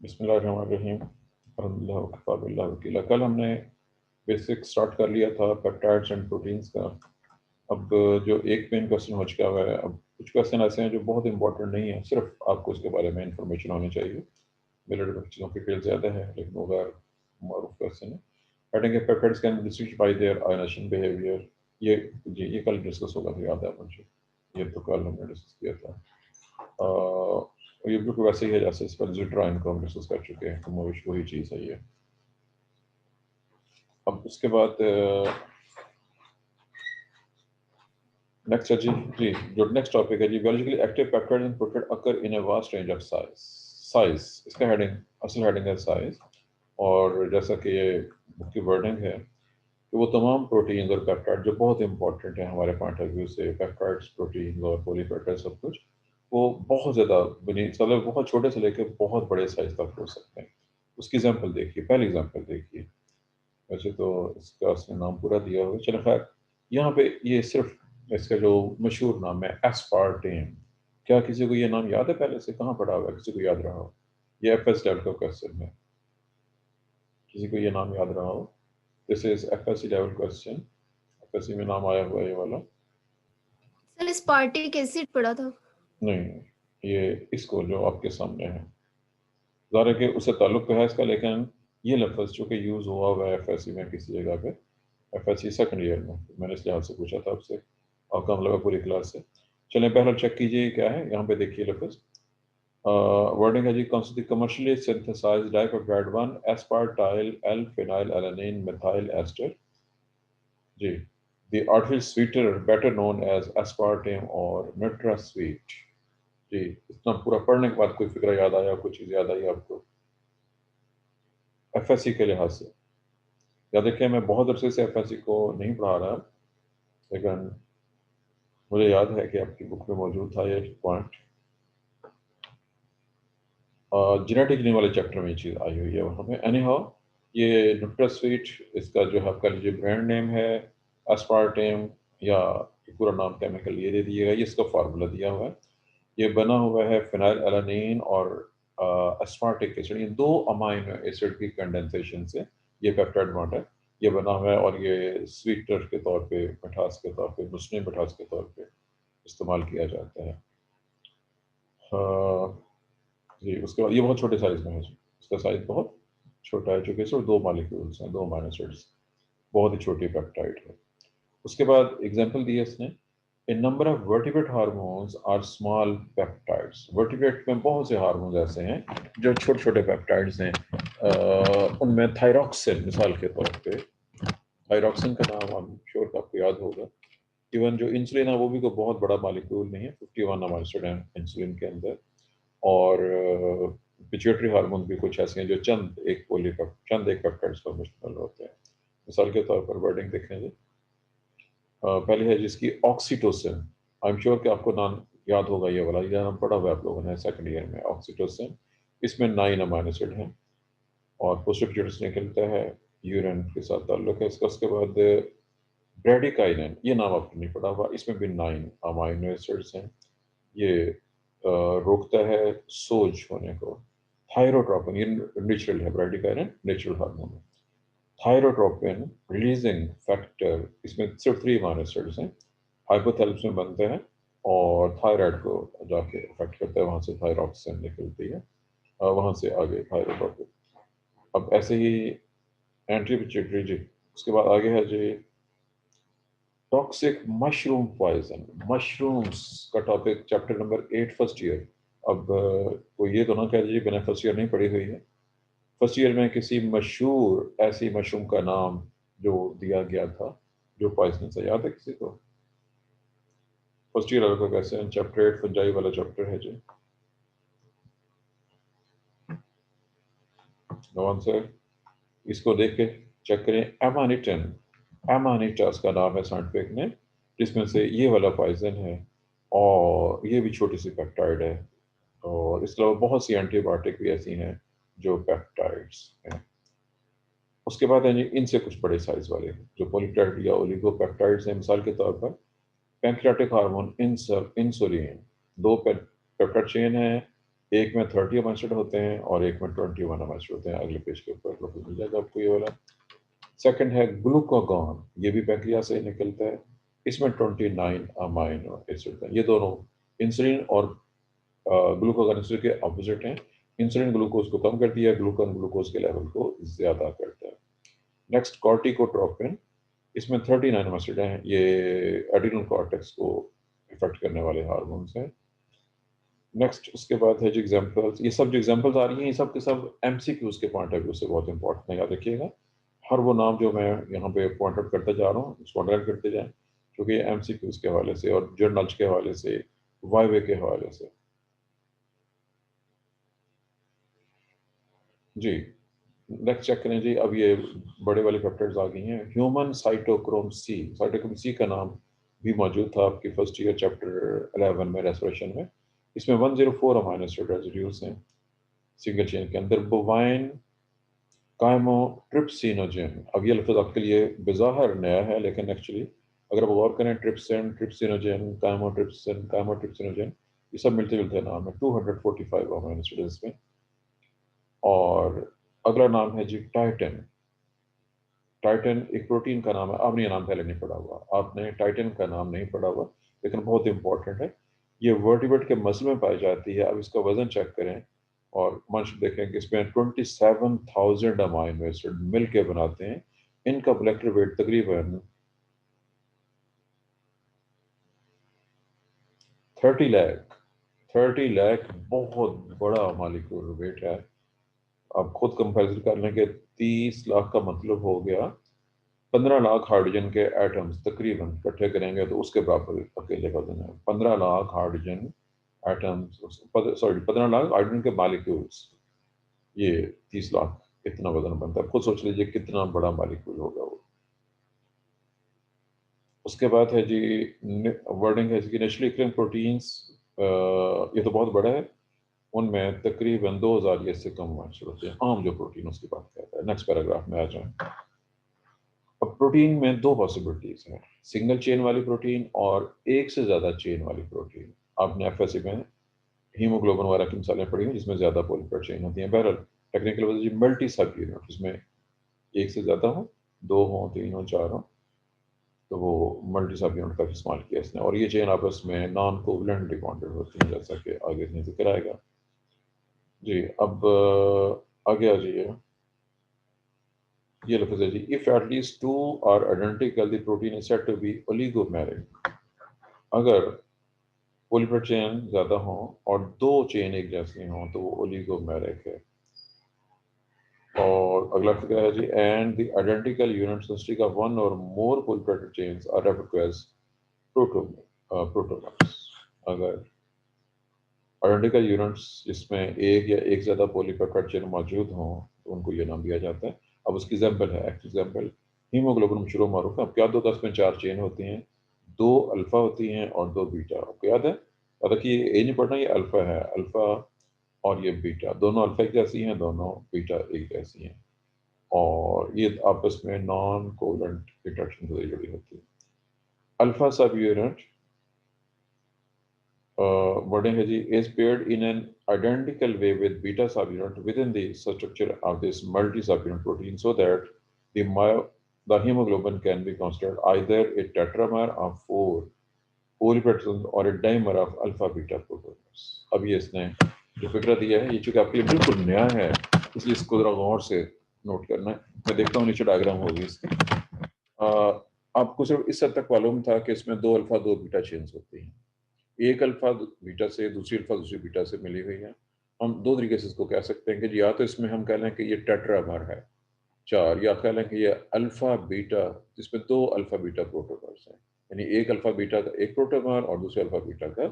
बिस्मिल्लाहिर्रहमानिर्रहीम। अल्हम्दुलिल्लाह वकफ़ा बिल्लाहि वकीला। कल हमने बेसिक स्टार्ट कर लिया था पेप्टाइड्स एंड प्रोटीन्स का। अब जो एक मेन क्वेश्चन हो चुका हुआ है, अब कुछ क्वेश्चन ऐसे हैं जो बहुत इंपॉर्टेंट नहीं है, सिर्फ आपको उसके बारे में इंफॉर्मेशन होनी चाहिए। मिलिट्री में चीज़ों की डिटेल ज़्यादा है, लेकिन वो गैर मारूफ क्वेश्चन है। हेडिंग है peptides can be distinguished by there ionisation behaviour. ये जी, ये कल डिस्कस होगा, तो याद है मुझे। ये तो कल हमने डिस्कस किया था। ये बिल्कुल वैसे ही है जैसे इस पर जिट्राइन को हम डिस्कस कर चुके हैं, तो मोविश वही चीज़ है ये। अब उसके बाद नेक्स्ट है जी जो नेक्स्ट टॉपिक है जी, biologically active peptide and protein occur in a vast range of size. इसका हेडिंग, असल हेडिंग है साइज। और जैसा कि ये बुक की वर्डिंग है कि वो तमाम प्रोटीन्स और पेप्टाइड जो बहुत इंपॉर्टेंट है हमारे पॉइंट ऑफ व्यू से, पेप्टाइड्स, प्रोटीन्स और पॉलीपेप्टाइड, सब कुछ वो बहुत ज़्यादा बनी, मतलब बहुत छोटे से लेकर बहुत बड़े साइज तक हो सकते हैं। उसकी एग्जांपल देखिए, पहली एग्जांपल देखिए। वैसे तो इसका उसने नाम पूरा दिया होगा, चलो खैर, यहाँ पे ये सिर्फ इसका जो मशहूर नाम है एस्पार्टेम। क्या किसी को ये नाम याद है पहले से? कहाँ पढ़ा हुआ है? किसी को याद रहा हो? ये एफएस लेवल का क्वेश्चन है, किसी को ये नाम याद रहा हो? This is FSc level question, FSc में नाम आया हुआ है ये वाला। सर स्पार्टिक एसिड पढ़ा था। नहीं, ये इसको जो आपके सामने है, ज़ाहिर है कि उससे ताल्लुक तो है इसका, लेकिन ये लफ्ज़ चूँकि यूज़ हुआ हुआ है एफएससी में किसी जगह पे, एफएससी सेकंड ईयर में, मैंने इस लिहाज से पूछा था आपसे, आपका मतलब है पूरी क्लास से। चलें पहले चेक कीजिए क्या है यहाँ पे, देखिए लफ्ज़ वर्डिंग है जी, consider commercially synthesized dipeptide 1 aspartyl L phenylalanine एलानिन मिथाइल एस्टर जी, the artificial sweetener better known as aspartame और न्यूट्रा स्वीट। जी, इतना पूरा पढ़ने के बाद कोई फिक्र याद आया, कुछ चीज़ याद आई आपको एफएससी के लिहाज से? या देखिए, मैं बहुत अरसे से एफएससी को नहीं पढ़ा रहा, लेकिन मुझे याद है कि आपकी बुक में मौजूद था ये पॉइंट। जेनेटिक जीन वाले चैप्टर में ये चीज़ आई हुई है वहाँ पे। एनी हाउ, ये न्यूट्रास्वीट, इसका जो है आपका जो ब्रांड नेम है एस्पार्टेम, या पूरा नाम केमिकल ये दे दिएगा, ये इसका फार्मूला दिया हुआ है। ये बना हुआ है फिनाइल एलानिन और एस्पार्टिक एसिड, ये दो अमाइनो एसिड की कंडेंसेशन से ये पेप्टाइड बॉन्ड है, ये बना हुआ है। और ये स्वीटर के तौर पे, मिठास के तौर पे, मुस्लिम मिठास के तौर पे इस्तेमाल किया जाता है। जी, उसके बाद ये बहुत छोटे साइज में है जी, इसका साइज बहुत छोटा है, चूँकि सिर्फ 2 मॉलिक्यूल्स हैं, 2 अमीनो एसिड्स, बहुत ही छोटी पेप्टाइड है। उसके बाद एग्जांपल दिया इसने, a number of vertebrate hormones are small peptides. Vertebrate में बहुत से हार्मोन्स ऐसे हैं जो छोटे छोटे पेप्टाइड्स हैं। उनमें थायरॉक्सिन मिसाल के तौर पे, थायरॉक्सिन का नाम आई एम श्योर आपको याद होगा। इवन जो इंसुलिन है वो भी कोई बहुत बड़ा मॉलिक्यूल नहीं है, 51 अमीनो एसिड हैं इंसुलिन के अंदर। और पिट्यूटरी हार्मोन भी कुछ ऐसे हैं जो चंद एक पेप्टाइड्स पर मुश्तमिल होते हैं। मिसाल के तौर पर वर्डिंग देखें जी, पहले है जिसकी ऑक्सीटोसिन। आई एम श्योर कि आपको नाम याद होगा, ये वाला ये नाम पढ़ा हुआ है आप लोगों ने सेकंड ईयर में, ऑक्सीटोसिन। इसमें 9 अमीनो एसिड हैं और पोस्टर से निकलता है, यूरिन के साथ ताल्लुक है इसका। उसके बाद ब्रेडिकाइनिन, ये नाम आपने नहीं पढ़ा हुआ, इसमें भी 9 अमीनो एसिड्स हैं। ये रोकता है सोज होने को। थायरोट्रोपिन, ये नेचुरल है, ब्राडिकाइनिन नेचुरल हार्मोन है। थायरोट्रोपिन रिलीजिंग फैक्टर, इसमें सिर्फ 3 अमीनो एसिड्स हैं, हाइपोथैलेमस में बनते हैं और थायराइड को जाके अफेक्ट करता है, वहाँ से थायरॉक्सिन निकलती है, वहाँ से आगे थायरोट्रोपिन। अब ऐसे ही एंटी पिट्यूटरी जी, उसके बाद आगे है जी टॉक्सिक मशरूम पॉइजन। मशरूम्स का topic, chapter number 8 first year. अब कोई ये तो ना कह दीजिए मैंने फर्स्ट ईयर नहीं पढ़ी हुई है। फर्स्ट ईयर में किसी मशहूर ऐसी मशरूम का नाम जो दिया गया था जो पॉइजन से, याद है किसी को? फर्स्ट ईयर का कैसे, चैप्टर 8 फंजाई वाला चैप्टर है जी। No answer. इसको देख के चेक करें, एमानिटन, एमानिटस का नाम है साइंटिफिक नेम, जिसमें से ये वाला पॉइजन है, और ये भी छोटी सी पेप्टाइड है। और इसके अलावा बहुत सी एंटीबायोटिक भी ऐसी हैं जो पेप्टाइड्स हैं। उसके बाद है जी इनसे कुछ बड़े साइज वाले जो पॉलीपेप्टाइड या ओलिगोपेप्टाइड्स हैं। मिसाल के तौर पर pancreatic hormone insulin, 2 peptide chain है, एक में 30 अमीनो एसिड होते हैं और एक में 21 अमीनो एसिड होते हैं। अगले पेज के ऊपर प्रोफाइल मिल जाएगा आपको ये वाला। सेकंड है ग्लूकागॉन, ये भी पैंक्रियाज से निकलता है। इसमें 29 अमीनो एसिड हैं। ये दोनों इंसुलिन और ग्लूकागॉन इंसुलिन के ऑपोजिट हैं। इंसुलिन ग्लूकोज को कम करती है, ग्लूकागॉन ग्लूकोज के लेवल को ज्यादा करता है। नेक्स्ट कॉर्टिकोट्रोपिन, इसमें 39 अमीनो एसिड हैं। ये एड्रिनल कॉर्टेक्स को इफेक्ट करने वाले हार्मोन्स हैं। नेक्स्ट उसके बाद है जो एग्जांपल्स, ये सब जो एग्जांपल्स आ रही हैं ये सब के सब एमसीक्यूज के पॉइंट ऑफ व्यू से बहुत इंपॉर्टेंट है, याद रखिएगा। हर वो नाम जो मैं यहाँ पे पॉइंट आउट करते जा रहा हूँ उसको अंडरलाइन करते जाएं, क्योंकि एमसीक्यूज के हवाले से और जर्नल्स के हवाले से, वाईवे के हवाले से। जी नेक्स्ट चेक करें जी। अब ये बड़े वाले पेप्टाइड्स आ गई हैं। Human cytochrome C, cytochrome C का नाम भी मौजूद था आपकी फर्स्ट ईयर चैप्टर 11 में रेस्पिरेशन में। इसमें 104 अमीनो एसिड रेसिड्यूज हैं सिंगल चेन के अंदर। बोवाइन काइमोट्रिप्सिनोजेन, अब ये लफ्ज़ आपके लिए बेज़ाहिर नया है, लेकिन एक्चुअली अगर आप गौर करें ट्रिप्सिन, ट्रिप्सिनोजेन, काइमोट्रिप्सिनोजेन, ये सब मिलते जुलते नाम है। 245 अमीनो एसिड इसमें। और अगला नाम है जी टाइटन। टाइटन एक प्रोटीन का नाम है। आपने ये नाम पहले नहीं पढ़ा हुआ, आपने टाइटन का नाम नहीं पढ़ा हुआ, लेकिन बहुत इंपॉर्टेंट है। ये वर्टिब्रेट के मसल में पाई जाती है। अब इसका वजन चेक करें और मंच देखें कि इसमें 27,000 अमाइनो एसिड मिल के बनाते हैं। इनका मोलेक्युलर वेट तकरीबन 30 लाख बहुत बड़ा मालिक्यूलर वेट है। आप खुद कंपेरिजन कर लें कि 30 लाख का मतलब हो गया 15 लाख हाइड्रोजन के एटम्स तकरीबन इकट्ठे करेंगे तो उसके बराबर अकेले का वजन है। 15 lakh hydrogen atoms, sorry 15 lakh hydrogen के मॉलिक्यूल्स, ये 30 लाख इतना वजन बनता है। खुद सोच लीजिए कितना बड़ा मॉलिक्यूल होगा वो। उसके बाद है जी वर्डिंग है कि नेचुरली occurring प्रोटीन्स, ये तो बहुत बड़ा है। उनमें तकरीबन 2000 या इससे कम होते हैं। आम जो प्रोटीन उसकी बात करता है। नेक्स्ट पैराग्राफ में आ जाए। अब प्रोटीन में दो पॉसिबिलिटीज हैं, सिंगल चेन वाली प्रोटीन और एक से ज्यादा चेन वाली प्रोटीन। आपने एफएससी में हीमोग्लोबिन वगैरह की मिसालें पढ़ी हैं जिसमें ज्यादा पॉलीपेप्टाइड चेन होती हैं। बहरहाल टेक्निकल वजह मल्टी सब यूनिट, जिसमें एक से ज्यादा हो, दो हो, तीन हो, चार हो, तो वो मल्टी सब यूनिट का इस्तेमाल किया इसने। और ये चेन आपस में नॉन कोवलेंटली बॉन्डेड होती हैं, जैसा कि आगे इसमें जिक्र आएगा। जी अब आगे आ जाइए। ये लफ्ज़ है जी, if at least two are identical the protein is said to be oligomeric. अगर पॉलीपेप्टाइड चेन ज्यादा हो और दो चेन एक जैसी हो तो वो ओलिगोमेरिक है। और अगला फिक्र है जी, and the identical units consisting of one or more polypeptide chains are referred to as प्रोटोमर्स। अगर आइडेंटिकल यूनिट्स जिसमें एक या एक ज्यादा पॉलीपेप्टाइड चेन मौजूद हों तो उनको ये नाम दिया जाता है। अब उसकी एग्जाम्पल है, एग्जाम्पल हीमोग्लोबिन शुरू मारूफ है। आपको याद होगा इसमें 4 चेन होती हैं, 2 अल्फा होती हैं और 2 बीटा। आपको याद है? याद रखिए, ये नहीं पढ़ना ये अल्फा है, अल्फा और ये बीटा, दोनों अल्फा एक जैसी हैं, दोनों बीटा एक जैसी हैं। और ये आपस में नॉन कोवलेंट इंटरेक्शन से जुड़ी होती है। अल्फा सब यूनिट वर्डिंग है जी, is paired in an identical way with beta subunit within the structure of this multi subunit protein so that the hemoglobin can be considered either a tetramer of 4 polypeptides or a dimer of alpha beta protons। अब ये इसने जो फिक्र दिया है ये चूंकि आपके लिए बिल्कुल नया है इसलिए इसको जरा गौर से नोट करना है। मैं देखता हूँ नीचे डायग्राम होगी इसकी। आपको सिर्फ इस हद तक मालूम था कि इसमें 2 अल्फा 2 बीटा चेन्स होती हैं। एक अल्फा बीटा से, दूसरी अल्फा दूसरी बीटा से मिली हुई है। हम दो तरीके से इसको कह सकते हैं कि या तो इसमें हम कह लें कि ये टेट्रामर है 4, या कह लें कि ये अल्फा बीटा जिसमें 2 अल्फा बीटा प्रोटोमर्स हैं, यानी एक अल्फा बीटा का एक प्रोटोमर और दूसरे अल्फा बीटा का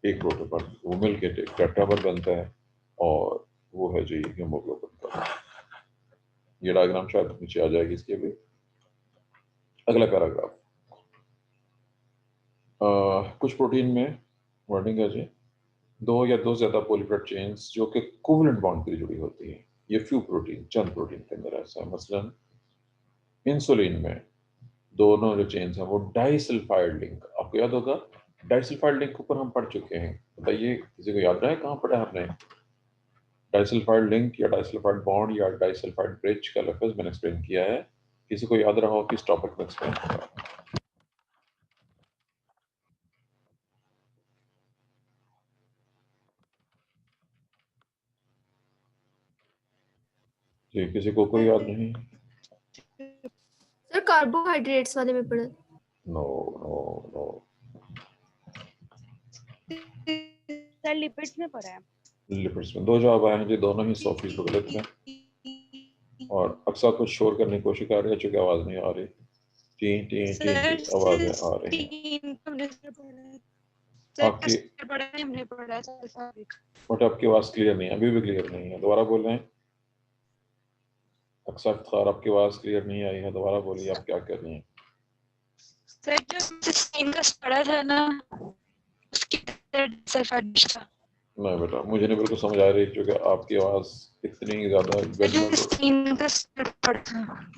एक प्रोटोमर, वो मिलकर टेट्रामर बनता है और वो है जी हीमोग्लोबिन का। ये डायग्राम शायद नीचे आ जाएगी इसके भी। अगला पैराग्राफ, कुछ प्रोटीन में वर्डिंग है जी, 2 या 2 ज्यादा पॉलीपेप्टाइड चेन्स जो कि कोवलेंट बॉन्ड से जुड़ी होती है। ये फ्यू प्रोटीन, चंद प्रोटीन के अंदर ऐसा है। मसलन इंसुलिन में दोनों जो चेन्स हैं वो डाइसल्फाइड लिंक, आपको याद होगा डाइसल्फाइड लिंक ऊपर हम पढ़ चुके हैं। बताइए किसी को याद रहा है कहाँ पढ़ा है आपने? डाइसल्फाइड लिंक या डाइसल्फाइड बॉन्ड या डाइसल्फाइड ब्रिज का लफ्ज़ मैंने एक्सप्लेन किया है। किसी को याद रहा हो किस टॉपिक में एक्सप्लेन किया? जी, किसी को कोई याद नहीं? सर कार्बोहाइड्रेट्स वाले में पढ़ा। No no no. Sir lipids में पढ़ा है। लिपिड्स में 2 जवाब आए हैं जी, दोनों ही 100% गलत हैं। और अक्सर कुछ शोर करने की कोशिश कर रहे हैं, चूंकि आवाज नहीं आ रही। टी टी टी टी आवाजें आ रही हैं आपकी, बट आपकी आवाज क्लियर नहीं है, अभी भी क्लियर नहीं है। दोबारा बोल रहे हैं। अक्सर खार, आपकी आवाज क्लियर नहीं आई है, दोबारा बोलिए आप क्या कर रही हैं। सर जो सिस्टीन का पढ़ा था ना, उसकी सल्फाइड था। नहीं बेटा, मुझे नहीं बिल्कुल समझ आ रही, क्योंकि आपकी आवाज इतनी ज्यादा गड़बड़।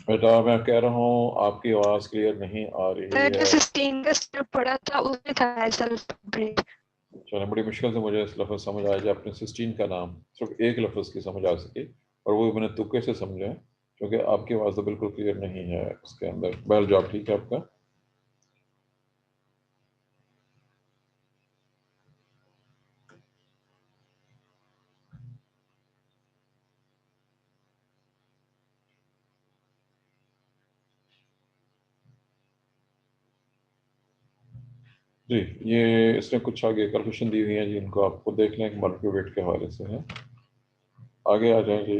बेटा मैं कह रहा हूँ आपकी आवाज क्लियर नहीं आ रही सर जो है। सिस्टीन का पढ़ा था उसमें था सल्फाइड। चलो, बड़ी मुश्किल से मुझे इस लफ्ज़ समझ आया जब अपने सिस्टीन का नाम सिर्फ एक लफ्ज़ की समझ आ सके, और वो मैंने तुक्के से समझा, क्योंकि आपकी आवाज़ तो बिल्कुल क्लियर नहीं है उसके अंदर। बहर जवाब ठीक है आपका। जी, ये इसमें कुछ आगे कैलकुलेशन दी हुई है जी, इनको आपको देख लें, मॉलिक्यूलर वेट के हवाले से है। आगे आ जाए जी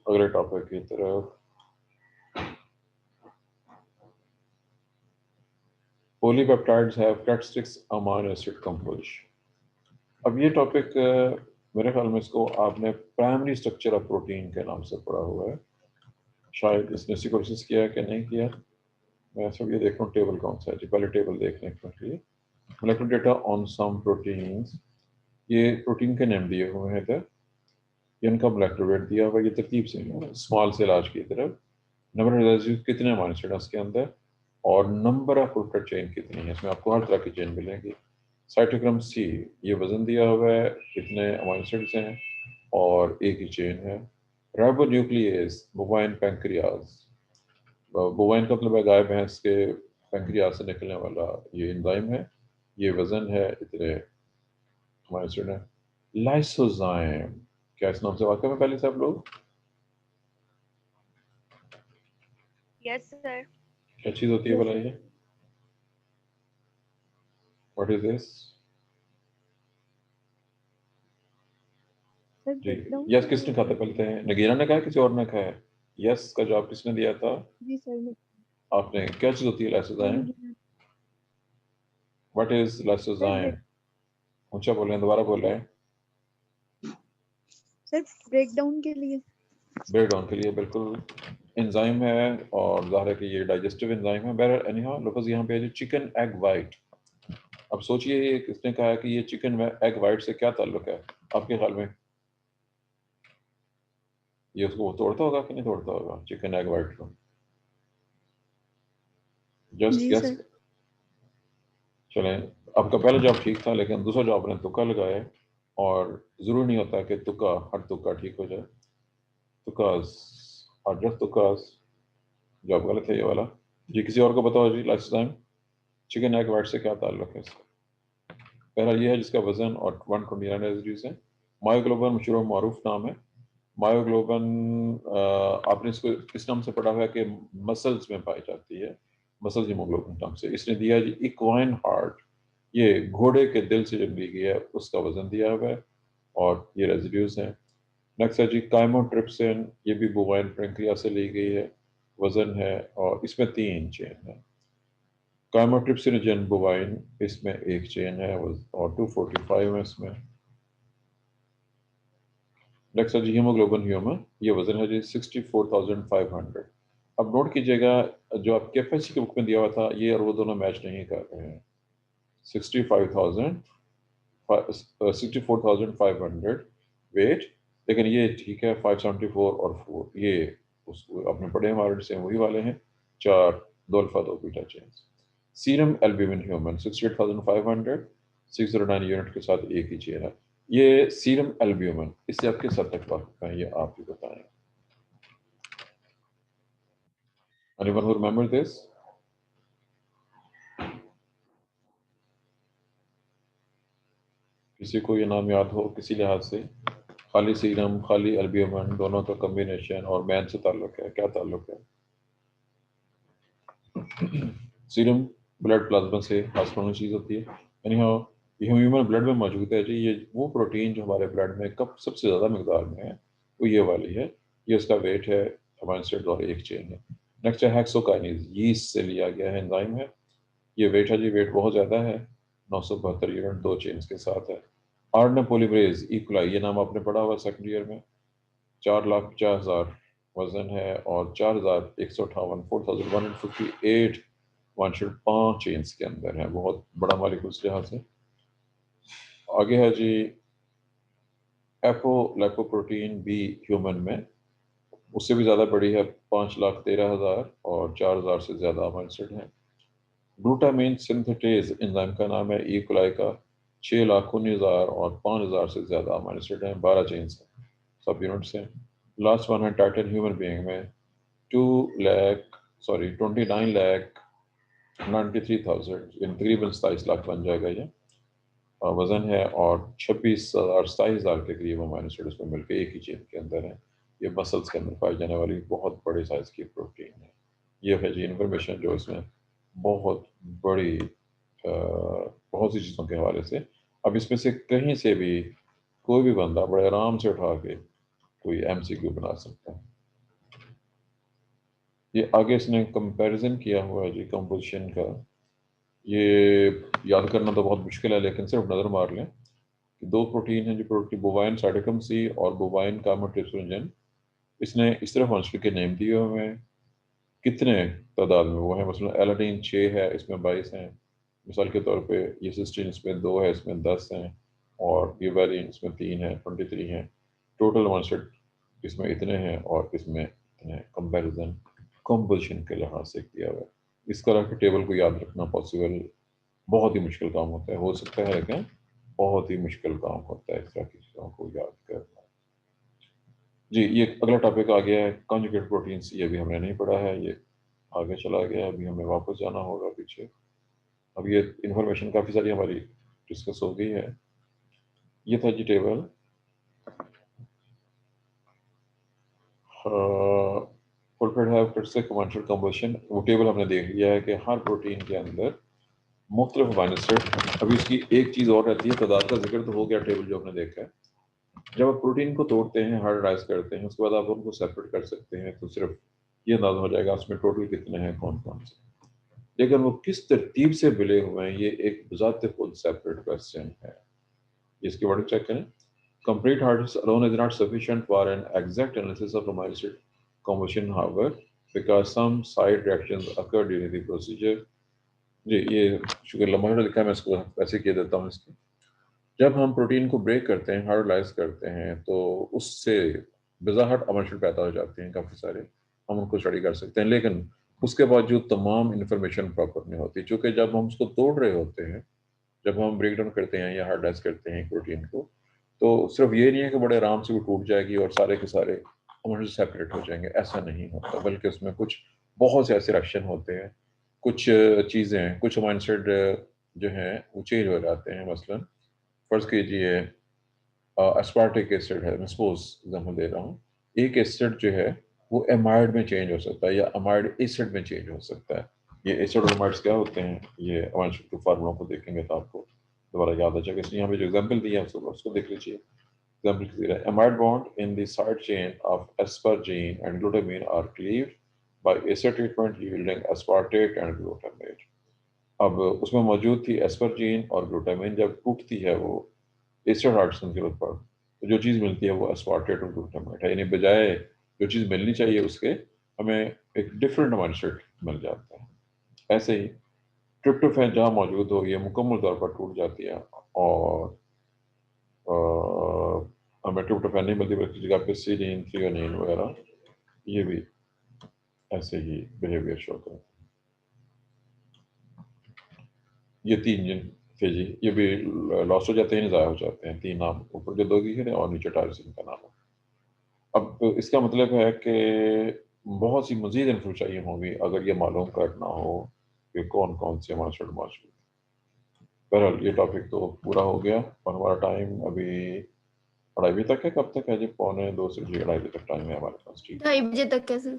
अगले टॉपिक की तरफ। Polypeptides have characteristics amino acid composition. अब ये टॉपिक मेरे ख्याल में इसको आपने प्राइमरी स्ट्रक्चर ऑफ प्रोटीन के नाम से पढ़ा हुआ है। शायद इसने इसी कोशिश किया है कि नहीं किया। मैं सब ये देख रहा हूँ टेबल कौन सा है जी, पहले टेबल देखने के लिए। Molecular data on some proteins, ये प्रोटीन के नाम दिए हुए हैं इधर, इनका मोलेकुलर वेट दिया हुआ, ये तरतीब से स्मॉल से लार्ज की तरफ। नंबर ऑफ रेसिड्यूज कितने अमीनो एसिड उसके अंदर, और नंबर ऑफ प्रोटीन चेन कितनी है, इसमें आपको हर तरह की चेन मिलेगी। साइटोक्रोम सी, ये वजन दिया हुआ है, कितने अमीनो एसिड्स हैं और एक ही चेन है। राइबोन्यूक्लियेज, बोवाइन पैंक्रियाज, बोवाइन का मतलब है गाय भैंस के पैंक्रियाज से निकलने वाला ये एंजाइम है, ये वजन है, इतने अमीनो एसिड है। लाइसोजाइम, क्या इस नाम से वाकिफ है पहले से आप लोग? Yes sir. क्या चीज होती है बताइए? What is this? जी, यस किसने कहा था पहले? नगीना ने कहा, किसी और ने कहा है? यस का जवाब किसने दिया था? जी सर। आपने। क्या चीज होती है लाइसोजाइम? What is lysozyme? ऊंचा बोल रहे हैं, दोबारा बोल रहे हैं। सर ब्रेक डाउन के लिए। ब्रेक डाउन के लिए, बिल्कुल एंजाइम है, और जाहिर है कि ये डाइजेस्टिव एंजाइम है। बहरहाल एनीहाउ लफ्ज़ यहाँ पे है जो चिकन एग वाइट। अब सोचिए, ये किसने कहा कि ये चिकन एग वाइट से क्या ताल्लुक है आपके ख्याल में? ये उसको तोड़ता होगा कि नहीं तोड़ता होगा चिकन एग वाइट को? Just guess. चलें, आपका पहला जवाब ठीक था, लेकिन दूसरा जवाब ने तुक्का लगाया, और ज़रूरी नहीं होता कि तुक्का हर तुक्का ठीक हो जाए। तुक्कास और जस्ट तुक्कास, जवाब गलत है ये वाला। जी, किसी और को बताओ जी, लाइसोजाइम चिकन एग वाइट से क्या ताल्लुक है इसका? पहला ये है जिसका वजन और 129 रेसिड्यूज है। मायोग्लोबिन मशहूर और मारूफ नाम है। मायोग्लोबिन आपने इसको इस नाम से पढ़ा हुआ है कि मसल्स में पाई जाती है, मसल हीमोग्लोबिन नाम से। इसने दिया है जी इक्वाइन हार्ट, ये घोड़े के दिल से जब ली गई है उसका वजन दिया हुआ है, और ये रेसिड्यूज हैं। नेक्स्ट है जी काइमोट्रिप्सिन, ये भी बोवाइन पैंक्रियाज से ली गई है, वजन है, और इसमें 3 चेन है। काइमोट्रिप्सिन बोवाइन, इसमें 1 चेन है, और 245 है इसमें। नेक्स्ट है जी हीमोग्लोबिन ह्यूमन, ये वजन है जी 64,500। अब नोट कीजिएगा, जो आपके एफएससी की बुक में दिया हुआ था ये और वो दोनों मैच नहीं कर रहे हैं। 65,000 64,500 वेट, लेकिन ये ठीक है 574 और 4, ये उसको आपने पढ़े हमारे से वही वाले हैं, 4 2 alpha 2 beta chains. Serum albumin human 68,500, 609 unit के साथ एक ही चेन है। ये सीरम एल्ब्यूमिन, इससे आप किस हद तक वाकिफ हैं, ये आप ही बताएं। Anyone who remember this? किसी को ये नाम याद हो किसी लिहाज से? खाली सीरम, खाली एल्ब्यूमिन, दोनों का कॉम्बिनेशन और मैन से ताल्लुक है, क्या ताल्लुक है? सीरम ब्लड प्लाज्मा से हासिल होने चीज़ होती है, यानी ये ह्यूमन ब्लड में मौजूद है जी। ये वो प्रोटीन जो हमारे ब्लड में कब सबसे ज़्यादा मकदार में है, वो ये वाली है। ये उसका वेट है, अमाइनो एसिड और एक चेन है। नेक्स्ट है हेक्सोकाइनेज, यीस्ट से लिया गया है, एंजाइम है। ये वेट है जी, वेट बहुत ज़्यादा है, 972 यूनिट, 2 चेन्स के साथ है। आरएनए पॉलीमरेज इक्वलाई, ये नाम आपने पढ़ा हुआ सेकंड ईयर में। 4,50,000 वजन है और 4,158 4,158 5 चेन्स के अंदर है, बहुत बड़ा मालिक्यूल उस लिहाज से। आगे है जी एपोलाइपोप्रोटीन बी, ह्यूमन में उससे भी ज़्यादा बड़ी है, 5,13,000 और 4,000 से ज़्यादा अमाइनो एसिड हैं। ग्लूटामाइन सिंथेटेज एंजाइम का नाम है, ई कोलाई का, 6,19,000 और 5,000 से ज़्यादा अमाइनो एसिड हैं, 12 चेन्स हैं, सब यूनिट्स हैं। लास्ट वन है टाइटन ह्यूमन बीइंग में, 29,93,000 तकरीबन 27 लाख बन जाएगा ये वज़न है, और 27,000 के करीब अमाइनो एसिड उसमें मिलकर एक ही चेन के अंदर है। ये मसल्स के अंदर पाई जाने वाली बहुत बड़े साइज़ की प्रोटीन है। ये है जी इन्फॉर्मेशन जो इसमें बहुत बड़ी बहुत सी चीज़ों के हवाले से। अब इसमें से कहीं से भी कोई भी बंदा बड़े आराम से उठा के कोई MCQ बना सकता है। ये आगे इसने कंपैरिजन किया हुआ है जी कंपोजिशन का। ये याद करना तो बहुत मुश्किल है, लेकिन सिर्फ नज़र मार लें कि दो प्रोटीन हैं जो प्रोटीन बोवाइन साइटोक्रोम सी और बोवाइन कार्बोट्रिप्सिन। इसने इस तरह फंक्शन के नेम दिए हुए हैं, कितने तादाद में वो है। मसलन एलानीन 6 है, इसमें 22 हैं। मिसाल के तौर पे ये सिस्टीन इसमें 2 है, इसमें 10 हैं, और यूवेरिन इसमें 3 है, 23 हैं। टोटल 1 इसमें इतने हैं और इसमें इतने। कंपैरिजन कंपोजिशन के लिहाज से किया हुआ है। इस तरह के टेबल को याद रखना पॉसिबल बहुत ही मुश्किल काम होता है, हो सकता है लेकिन बहुत ही मुश्किल काम होता है इस तरह की चीज़ों को याद करना। जी, ये अगला टॉपिक आ गया है कॉन्जुगेट प्रोटीन्स। ये भी हमने नहीं पढ़ा है, ये आगे चला गया, अभी हमें वापस जाना होगा पीछे। अब ये इंफॉर्मेशन काफ़ी सारी हमारी डिस्कस हो गई है। ये था जी टेबल फुलफिल्ड है फिर से कमर्शियल कंपोजिशन। वो टेबल हमने देख लिया है कि हर प्रोटीन के अंदर मुख्तलिफ अमीनो एसिड। अभी इसकी एक चीज़ और रहती है, तादाद का जिक्र तो हो गया टेबल जो हमने देखा है। जब आप प्रोटीन को तोड़ते हैं, हाइड्राइज करते हैं, उसके बाद आप उनको सेपरेट कर सकते हैं, तो सिर्फ ये अंदाजा हो जाएगा उसमें टोटल कितने हैं, कौन कौन से। लेकिन वो किस तरतीब से मिले हुए हैं, ये एक बजाते खुद सेपरेट क्वेश्चन है। इसकी वर्ड चेक करें। Complete hardness alone is not sufficient for an exact analysis of amino acid composition, however, because some side reactions occur during the procedure. जी, ये शुगर लम्बा लिखा है, मैं इसको वैसे कह देता हूँ। इसकी जब हम प्रोटीन को ब्रेक करते हैं, हाइड्रोलाइज करते हैं, तो उससे बेज़ाहत अमीनो एसिड पैदा हो जाते हैं काफ़ी सारे। हम उनको स्टडी कर सकते हैं, लेकिन उसके बावजूद तमाम इंफॉर्मेशन प्रॉपर नहीं होती, क्योंकि जब हम उसको तोड़ रहे होते हैं, जब हम ब्रेक डाउन करते हैं या हार्डलाइज करते हैं प्रोटीन को, तो सिर्फ ये नहीं है कि बड़े आराम से वो टूट जाएगी और सारे के सारे अमीनो एसिड सेपरेट हो जाएंगे, ऐसा नहीं होता। बल्कि उसमें कुछ बहुत से ऐसे रिएक्शन होते हैं, कुछ चीज़ें, कुछ अमीनो एसिड जो हैं वो चेंज हो जाते हैं। मसलन फर्ज कीजिए एस्पार्टिक एसिड है, मैं सपोज एग्जाम्पल दे रहा हूँ, एक एसिड जो है वो एमाइड में चेंज हो सकता है या अमाइड एसिड में चेंज हो सकता है। ये एसिड और एमाइड्स क्या होते हैं, ये अमीनो एसिड के फार्मूलों को देखेंगे तो आपको दोबारा याद आ जाएगा। इसलिए यहाँ पे जो एग्जाम्पल दिया है उसको देख लीजिए। एग्जाम्पल क्लियर है। Amide bond in the side chain of asparagine and glutamine are cleaved by acid treatment yielding aspartate and glutamate. अब उसमें मौजूद थी एस्पार्जीन और ग्लूटामाइन, जब टूटती है वो एसिड हाइड्रोजन के ऊपर, तो जो चीज़ मिलती है वो एस्पार्टेट और ग्लूटामेट है। यानी बजाय जो चीज़ मिलनी चाहिए उसके, हमें एक डिफरेंट अमीनो एसिड मिल जाता है। ऐसे ही ट्रिप्टोफैन जहाँ मौजूद हो, ये मुकम्मल तौर पर टूट जाती है और हमें ट्रिप्टोफैन नहीं मिलती, बल्कि जगह पे सीरीन, थ्रियोनीन वगैरह ये भी ऐसे ही बिहेवियर शो करते हैं। ये ठीक जी, ये भी लॉस हो जाते हैं, ज़ाया हो जाते हैं। 3 नाम ऊपर जो 2 लिखे थे और नीचे टायरोसिन का नाम है। अब इसका मतलब है कि बहुत सी मज़ीद इन्फो चाहिए होगी अगर ये मालूम करना हो कि कौन-कौन से मार्शल मौजूद हैं। बहरहाल ये टॉपिक तो पूरा हो गया और हमारा टाइम अभी 2:30 बजे तक है। कब तक है जी? पौने 2 से जी 2:30 बजे तक टाइम है हमारे पास। ठीक। 2:30 बजे तक कैसे?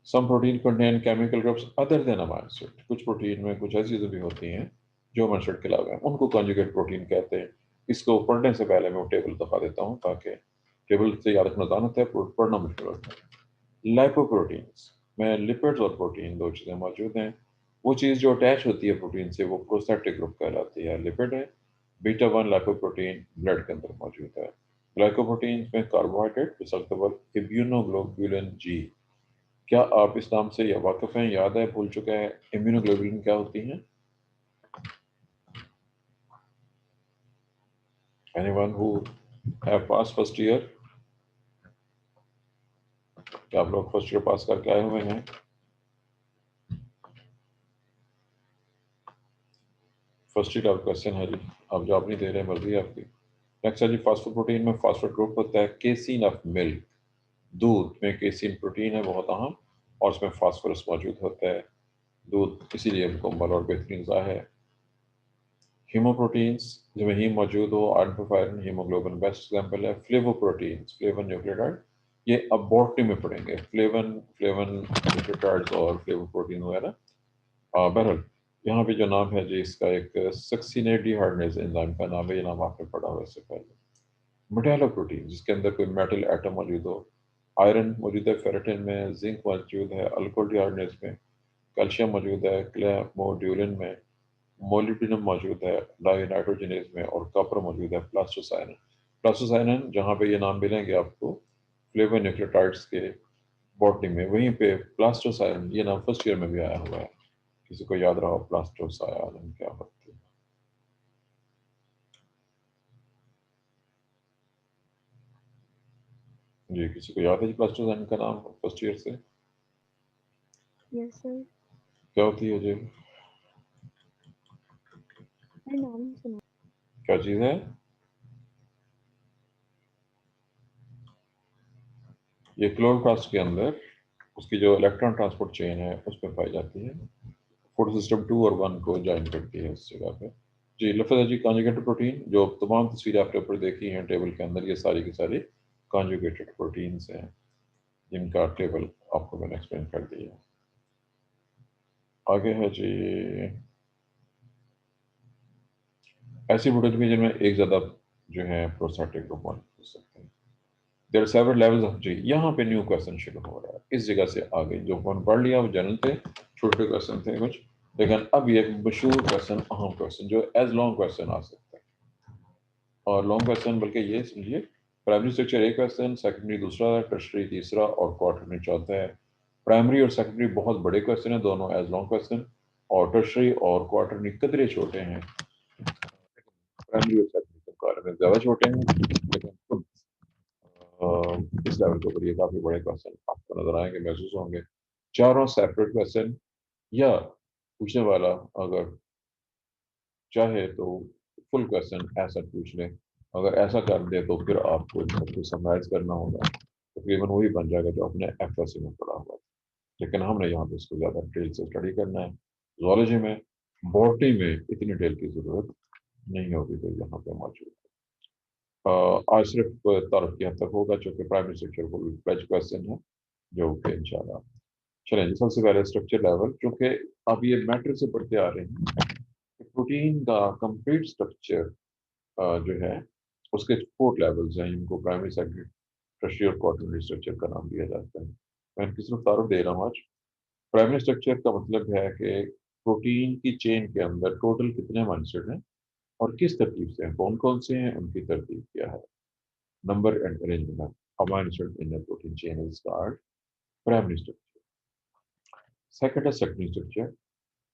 Some protein contain chemical groups other than amino acid. कुछ प्रोटीन में कुछ ऐसी चीज़ें भी होती हैं जो अमाइनो एसिड के अलावा हैं, उनको कॉन्जुगेट प्रोटीन कहते हैं। इसको पढ़ने से पहले मैं वो टेबल दिखा देता हूँ ताकि टेबल से याद रखना आसान होता है, पढ़ना मुश्किल होता है। लाइपोप्रोटीन्स में लिपिड्स और प्रोटीन 2 चीज़ें मौजूद हैं। वो चीज़ जो अटैच होती है प्रोटीन से वो प्रोस्थेटिक ग्रुप कहलाती है, लिपिड है। बीटा 1 लाइपोप्रोटीन ब्लड के अंदर मौजूद है। ग्लाइकोप्रोटीन्स में कार्बोहाइड्रेट रिसल्टेबल इम्यूनोग्लोबुलिन जी। क्या आप इस नाम से या वाकिफ हैं? याद है, भूल चुके हैं? इम्यूनोग्लोबुलिन क्या होती हैं? Anyone who have pass first year? क्या आप लोग फर्स्ट ईयर पास करके आए हुए हैं? फर्स्ट ईयर का क्वेश्चन है जी, आप जवाब नहीं दे रहे, मर्जी है आपकी। नेक्स्ट है जी, फास्फोर प्रोटीन में फास्फेट ग्रुप होता है। केसीन ऑफ मिल्क, दूध में केसीन प्रोटीन है बहुत अहम, और उसमें फास्फोरस मौजूद होता है। दूध इसीलिए मुकम्मल और बेहतरीन ग़िज़ा है। हीमोप्रोटीन्स जिसमें हीम मौजूद हो, आयरन, हीमोग्लोबिन बेस्ट एग्जांपल है। फ्लेवोप्रोटीन्स, फ्लेवन न्यूक्लियोटाइड, ये अब बॉटनी में पढ़ेंगे, फ्लेवन फ्लेवन न्यूक्लियोटाइड्स और फ्लेवोप्रोटीन वगैरह। बहरहाल यहाँ पे जो नाम है जी, इसका एक सक्सिनेट डिहाइड्रेज एंजाइम का नाम है, ये नाम आपने पढ़ा हुआ इससे पहले। मेटालोप्रोटीन जिसके अंदर कोई मेटल एटम मौजूद हो। आयरन मौजूद है फेरेटिन में, जिंक मौजूद है अल्कोहल डिहाइड्रेज में, कैल्शियम मौजूद है क्लेमोड्यूलिन में, मोलिब्डेनम मौजूद है डाइनाइट्रोजनेज में, और कॉपर मौजूद है प्लास्टोसाइनिन। प्लास्टोसाइनिन जहाँ पे ये नाम मिलेंगे आपको फ्लेवोन्यूक्लियोटाइड्स के बॉटनी में, वहीं पे प्लास्टोसाइनिन ये नाम फर्स्ट ईयर में भी आया हुआ है। किसी को याद रहा प्लास्टोसाइनिन क्या होती है? जी, किसी को याद है जी प्लास्टोसाइनिन का नाम फर्स्ट ईयर से? यस सर, क्या होती है जी? मैं नाम सुना। क्या चीज़ है? ये क्लोरोप्लास्ट के अंदर उसकी जो इलेक्ट्रॉन ट्रांसपोर्ट चेन है उस पर पाई जाती है। फोटो सिस्टम 2 और 1 को ज्वाइन करती है उस जगह पे। जी, लफ्ज़ है जी कॉन्जुगेटेड प्रोटीन। जो तमाम तस्वीरें आपने ऊपर देखी हैं टेबल के अंदर, ये सारी की सारी कॉन्जुगेटेड प्रोटीन्स हैं जिनका टेबल आपको मैंने एक्सप्लेन कर दिया। आगे है जी ऐसी प्रोटीन भी जिनमें एक ज़्यादा जो है प्रोस्थेटिक ग्रुप मौजूद हो सकते हैं। There are several levels of जी। यहाँ पे न्यू क्वेश्चन शुरू हो रहा है, इस जगह से आगे जो हमने पढ़ लिया वो जनरल थे, छोटे क्वेश्चन थे कुछ, लेकिन अब ये मशहूर क्वेश्चन, अहम क्वेश्चन जो एज लॉन्ग क्वेश्चन आ सकता है। और लॉन्ग क्वेश्चन बल्कि ये समझिए, प्राइमरी स्ट्रक्चर एक क्वेश्चन, सेकेंडरी दूसरा, टर्शरी तीसरा और क्वार्टरनरी चौथा है। प्राइमरी और सेकेंडरी बहुत बड़े क्वेश्चन है, दोनों एज लॉन्ग क्वेश्चन, और टर्शरी और क्वार्टरनरी कदरे छोटे हैं। प्राइमरी और सेकेंडरी के मुकाबले में ज़्यादा छोटे हैं, लेकिन खुद इस लेवल के ऊपर ये काफ़ी बड़े क्वेश्चन आपको नजर आएंगे, महसूस होंगे। चारों सेपरेट क्वेश्चन, या पूछने वाला अगर चाहे तो फुल क्वेश्चन ऐसा पूछ ले, अगर ऐसा कर दे तो फिर आपको सब कुछ समराइज करना होगा, तकरीबन वही बन जाएगा जो आपने एफएससी में पढ़ा हुआ है। लेकिन हमने यहाँ पे इसको ज़्यादा डिटेल से स्टडी करना है। जूलॉजी में, बॉटनी में इतनी डिटेल की ज़रूरत नहीं होगी जो यहाँ पे मौजूद है। आज सिर्फ तारुफ की हद तक होगा, चूँकि primary structure full fledge question है जो कि इंशाल्लाह। चलें जी, सबसे पहले स्ट्रक्चर लेवल, क्योंकि अब ये मैटर से पढ़ते आ रहे हैं कि प्रोटीन का कंप्लीट स्ट्रक्चर जो है उसके 4 लेवल्स हैं, इनको प्राइमरी सेकेंडरी टर्शियरी और क्वार्टरनरी स्ट्रक्चर का नाम दिया जाता है। मैं इनकी सिर्फ तारुफ दे रहा हूँ आज। प्राइमरी स्ट्रक्चर का मतलब है कि प्रोटीन की चेन के अंदर टोटल कितने अमीनो एसिड हैं और किस तरतीब से हैं, कौन कौन से हैं, उनकी तरतीब क्या है। Number and arrangement of amino acid in the protein chain is called primary structure. Second है सेकेंडरी स्ट्रक्चर।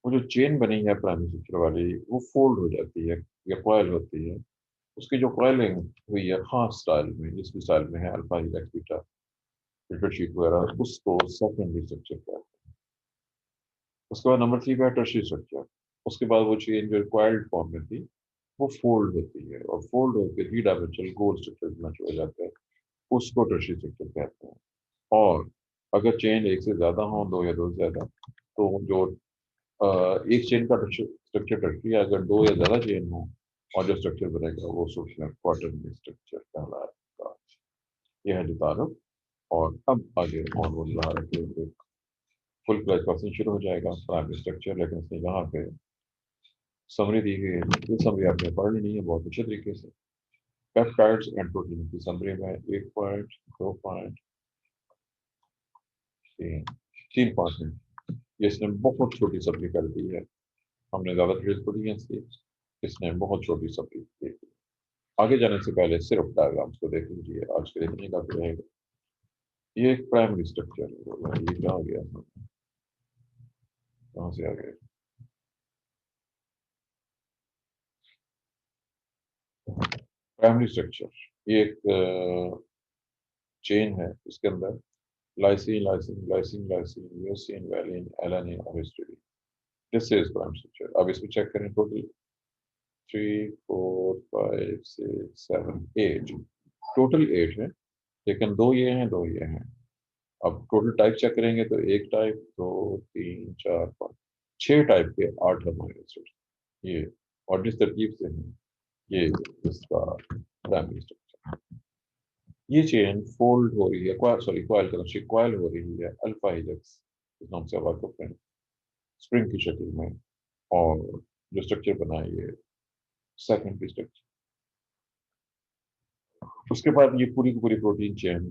वो जो चेन बनी है प्राइमरी स्ट्रक्चर वाली, वो फोल्ड हो जाती है या कॉइल होती है। उसकी जो कॉइलिंग हुई है खास स्टाइल में, जिस भी स्टाइल में है, alpha helix beta filter sheet वगैरह, उसको सेकेंडरी स्ट्रक्चर कहते हैं। उसके बाद नंबर 3 पे है टर्शियरी स्ट्रक्चर। उसके बाद वो चेन जो कॉइल्ड फॉर्म में थी वो फोल्ड होती है और फोल्ड होकर थ्री डायमेंशनल गोल स्ट्रक्चर बना हो जाता है, उसको टर्शियरी स्ट्रक्चर कहते हैं। और अगर चेन एक से ज्यादा हो, दो या दो से ज्यादा, तो जो एक चेन का स्ट्रक्चर टर्शियरी है, अगर दो या ज्यादा चेन हो और जो स्ट्रक्चर बनेगा वो क्वार्टरनरी स्ट्रक्चर कहलाएगा। यह है जो तारफ। और अब आगे मॉडल रहा है कि फुल क्लास क्वेश्चन शुरू हो जाएगा प्राइमरी स्ट्रक्चर, लेकिन इसमें यहाँ पे समरी दी गई है। ये समरी आपने पढ़ लेनी है बहुत अच्छे तरीके से। पेप्टाइड्स एंड प्रोटीन की समरी में 1 पॉइंट, 2 पॉइंट, तीन पॉइंट है। ये इसने बहुत छोटी समरी कर दी है, हमने ज्यादा डिटेल्स पढ़ी है इसकी, इसने बहुत छोटी समरी दी है। आगे जाने से पहले सिर्फ डायग्राम्स को देख लीजिए, आज के देखने का रहेगा। ये एक प्राइमरी स्ट्रक्चर है, ये क्या आ गया, कहाँ से आ गया? प्राइमरी स्ट्रक्चर ये एक चेन है, इसके अंदर lysine lysine lysine lysine leucine valine alanine और histidine. This is primary structure. अब इसमें चेक करें, टोटल 3 4 5 6 7 8, टोटल 8 है, लेकिन दो ये हैं, दो ये हैं। अब टोटल टाइप चेक करेंगे तो एक टाइप, दो, तीन, चार, पाँच, 6 टाइप के 8 अमीनो एसिड ये, और जिस तरतीब से है ये इसका प्राइमरी स्ट्रक्चर। ये चेन फोल्ड हो रही है, सॉरी कॉइल कॉइल हो रही है अल्फा हेलिक्स इस नाम से वर्क करते हैं, स्प्रिंग की शक्ल में। और जो स्ट्रक्चर बना है ये सेकेंडरी स्ट्रक्चर। उसके बाद ये पूरी की पूरी प्रोटीन चेन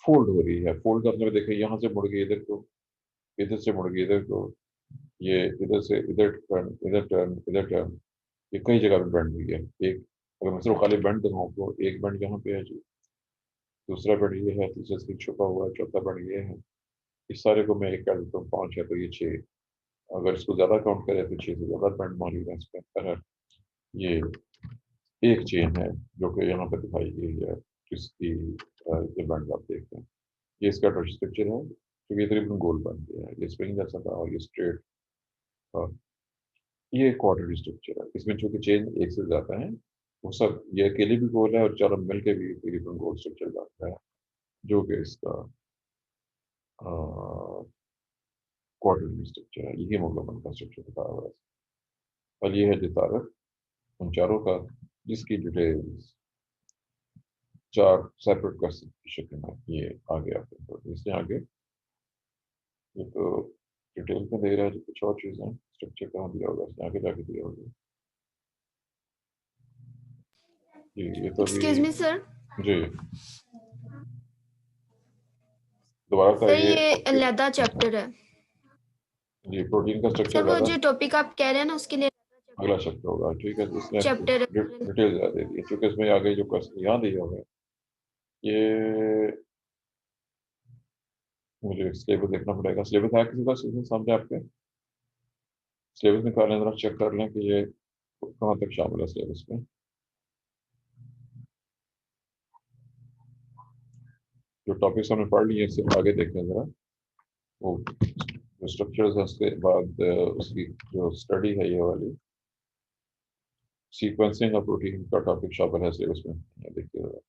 फोल्ड हो रही है। फोल्ड करने में देखिए, यहाँ से मुड़ गई इधर को, इधर से मुड़ गई इधर को, ये इधर से इधर टर्न, इधर टर्न, इधर टर्न, ये कई जगह पे बेंड हुई है। एक, अगर मैं सिर्फ खाली बेंड दिखाऊँ आपको, एक बेंड यहाँ पे है जी, दूसरा बेंड ये है, तीसरा से छुपा हुआ है, चौथा बेंड ये है। इस सारे को मैं एक कर देता हूँ, 5 है तो ये 6। अगर इसको ज्यादा काउंट करें तो 6 से ज्यादा बेंड मौजूद है इस पर। ये एक चेन है जो कि यहाँ पर दिखाई गई है, जिसकी ये बैंड आप देखते हैं। ये इसका टच स्ट्रक्चर है, क्योंकि ये तकरीबन गोल बन गया है, ये स्प्रिंग जैसा था और ये स्ट्रेट था। ये क्वाड्रेटिक स्ट्रक्चर है, इसमें चूंकि चेन एक से ज्यादा है, वो सब ये अकेले भी गोल है और चारों मिल के भी तकरीबन गोल स्ट्रक्चर बनता है, जो कि इसका क्वाड्रेटिक स्ट्रक्चर है। ये हेमोग्लोबिन का स्ट्रक्चर बताया हुआ है। और ये है जितारक उन चारों का, जिसकी डिटेल्स 4 सेपरेट क्वेश्चन की शक्ल में ये आगे आते हैं। तो इसलिए आगे ये तो डिटेल में दे रहा है, जो कुछ और चीज़ें स्ट्रक्चर कहाँ दिया होगा, इसने आगे जाके दिया होगा जी। ये तो अभी एक्सक्यूज मी सर। जी दोबारा सर बताइए। ये अलहदा चैप्टर है। जी प्रोटीन का सर स्ट्रक्चर वो ज़्यादा, जो टॉपिक आप कह रहे हैं ना उसके लिए अगला शब्द होगा, ठीक है। तो इसने चैप्टर है। डिटेल ज़्यादा दे दी है, क्योंकि इसमें आगे जो क्वेश्चन यहाँ दिए हुए हैं, ये मुझे सिलेबस देखना पड़ेगा। सिलेबस है किसी का सामने आपके? सिलेबस निकालें, जरा चेक कर लें कि ये कहाँ तक शामिल है सिलेबस में। जो टॉपिक्स हमने पढ़ लिए इससे आगे देखें जरा, वो जो स्ट्रक्चर्स है उसके बाद उसकी जो स्टडी है ये वाली सीक्वेंसिंग ऑफ प्रोटीन का टॉपिक शामिल है सिलेबस में, ये देखिए जरा।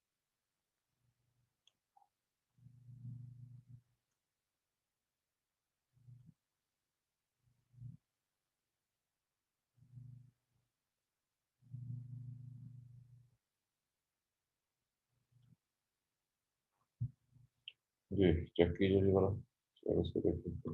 जी चेक कीजिए जरा सिलेबस को देखिए।